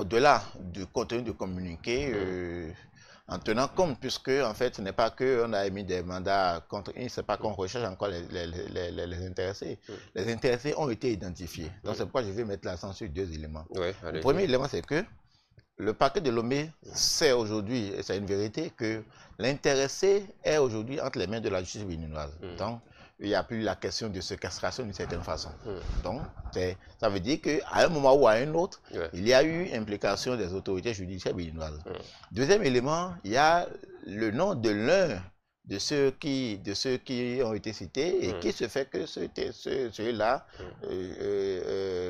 au-delà du contenu de communiqué, en tenant compte, puisque en fait, ce n'est pas qu'on a émis des mandats contre eux, c'est pas qu'on recherche encore les intéressés. Les intéressés ont été identifiés. Donc c'est pourquoi je vais mettre l'accent sur deux éléments. Le premier élément, c'est que le parquet de Lomé sait aujourd'hui, et c'est une vérité, que l'intéressé est aujourd'hui entre les mains de la justice béninoise. Donc, il n'y a plus la question de séquestration d'une certaine façon. Donc, ça veut dire qu'à un moment ou à un autre, il y a eu implication des autorités judiciaires béninoises. Deuxième élément, il y a le nom de l'un de ceux qui ont été cités et qui se fait que ceux-là,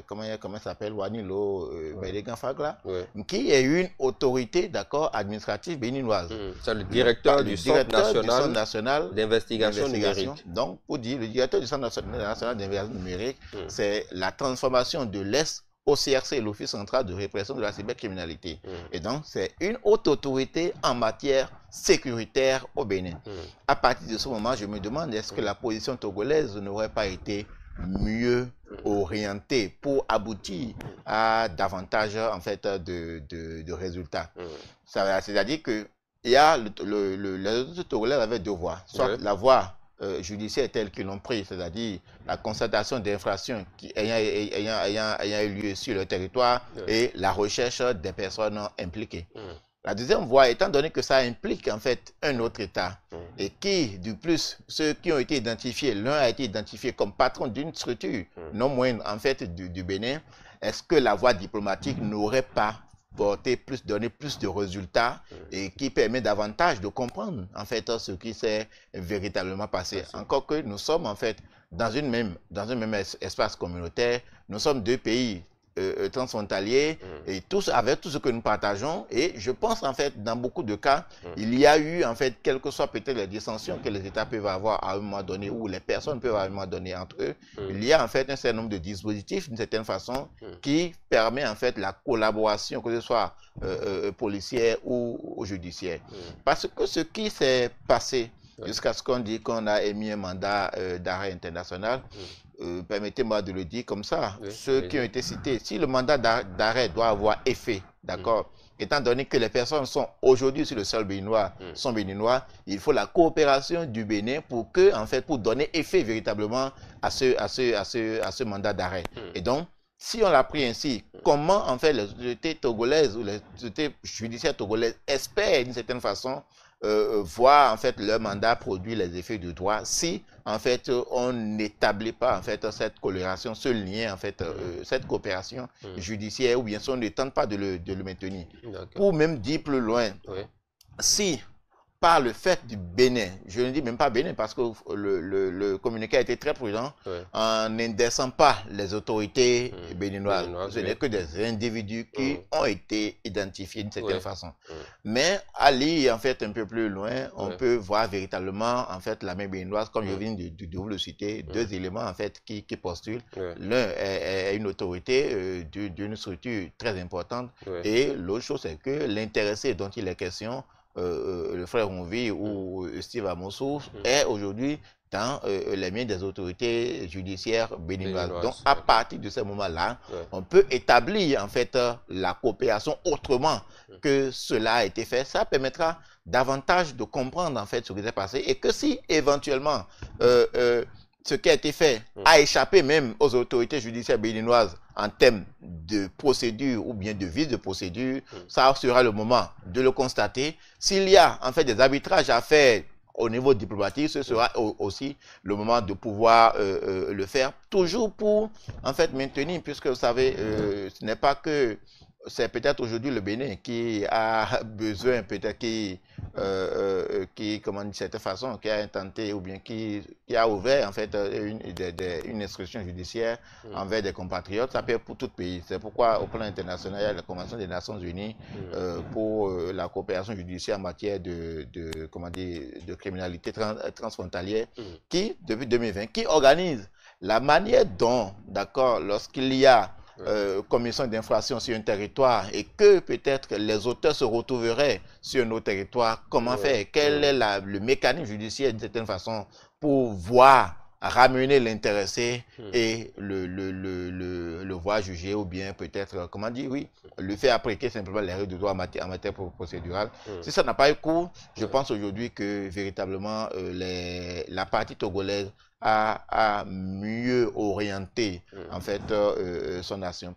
comment s'appelle, Wanilo Bedegan Fagla, qui est une autorité, d'accord, administrative béninoise. C'est le directeur du Centre national d'investigation numérique. Donc, pour dire, le directeur du Centre national d'investigation numérique, c'est la transformation de l'Est au CRC, l'Office central de répression de la cybercriminalité. Et donc, c'est une haute autorité en matière sécuritaire au Bénin. À partir de ce moment, je me demande, est-ce que la position togolaise n'aurait pas été mieux orientée pour aboutir à davantage, en fait, de résultats? C'est-à-dire que il y a les autorités togolaises avaient deux voies. Soit la voie judiciaire telle qu'ils l'ont pris, c'est-à-dire la constatation d'infractions ayant eu lieu sur le territoire et la recherche des personnes impliquées. La deuxième voie, étant donné que ça implique en fait un autre État et qui, du plus, ceux qui ont été identifiés, l'un a été identifié comme patron d'une structure non moindre en fait du Bénin, est-ce que la voie diplomatique n'aurait pas donner plus de résultats et qui permet davantage de comprendre en fait ce qui s'est véritablement passé. Encore que nous sommes en fait dans un même espace communautaire, nous sommes deux pays transfrontaliers et tous avec tout ce que nous partageons, et je pense en fait dans beaucoup de cas il y a eu en fait quelles que soient peut-être les dissensions que les États peuvent avoir à un moment donné ou les personnes peuvent avoir à un moment donné entre eux, il y a en fait un certain nombre de dispositifs d'une certaine façon qui permet en fait la collaboration, que ce soit policière ou judiciaire. Parce que ce qui s'est passé jusqu'à ce qu'on dit qu'on a émis un mandat d'arrêt international, permettez-moi de le dire comme ça, ceux qui ont été cités, si le mandat d'arrêt doit avoir effet, d'accord, étant donné que les personnes sont aujourd'hui sur le sol béninois, sont béninois, il faut la coopération du Bénin pour donner effet véritablement à ce mandat d'arrêt. Et donc, si on l'a pris ainsi, comment en fait les autorités togolaises ou les autorités judiciaires togolaises espèrent d'une certaine façon voir en fait leur mandat produire les effets du droit si en fait on n'établit pas en fait cette collaboration, ce lien en fait, cette coopération judiciaire, ou bien si on ne tente pas de le maintenir. Pour même dire plus loin, si par le fait du Bénin, je ne dis même pas Bénin parce que le communiqué a été très prudent en n'indexant pas les autorités béninoises. Ce n'est que des individus qui ont été identifiés d'une certaine façon. Mais à lire en fait un peu plus loin, on peut voir véritablement en fait la main béninoise, comme je viens de vous le citer, deux éléments en fait qui postulent. L'un est une autorité d'une structure très importante, et l'autre chose c'est que l'intéressé dont il est question, le frère Onvi ou Steve Amosou, est aujourd'hui dans les mains des autorités judiciaires béninoises. Donc à partir de ce moment-là, on peut établir en fait la coopération autrement que cela a été fait. Ça permettra davantage de comprendre en fait ce qui s'est passé, et que si éventuellement ce qui a été fait a échappé même aux autorités judiciaires béninoises en termes de procédure ou bien de vice de procédure, ça sera le moment de le constater. S'il y a en fait des arbitrages à faire au niveau diplomatique, ce sera aussi le moment de pouvoir le faire, toujours pour en fait maintenir, puisque vous savez, ce n'est pas que c'est peut-être aujourd'hui le Bénin qui a besoin, peut-être qui, comment dire, de cette façon, qui a intenté ou bien qui a ouvert en fait une instruction judiciaire envers des compatriotes. Ça peut être pour tout pays. C'est pourquoi au plan international, il y a la Convention des Nations Unies pour la coopération judiciaire en matière comment dire, de criminalité transfrontalière, qui, depuis 2020, qui organise la manière dont, d'accord, lorsqu'il y a commission d'infraction sur un territoire et que peut-être les auteurs se retrouveraient sur nos territoires, comment faire? Quel est le mécanisme judiciaire d'une certaine façon pour voir ramener l'intéressé et le voir juger, ou bien peut-être, comment dire, oui, le faire appliquer simplement les règles de droit en matière procédurale. Si ça n'a pas eu cours, je pense aujourd'hui que véritablement la partie togolaise a mieux orienté en fait son action.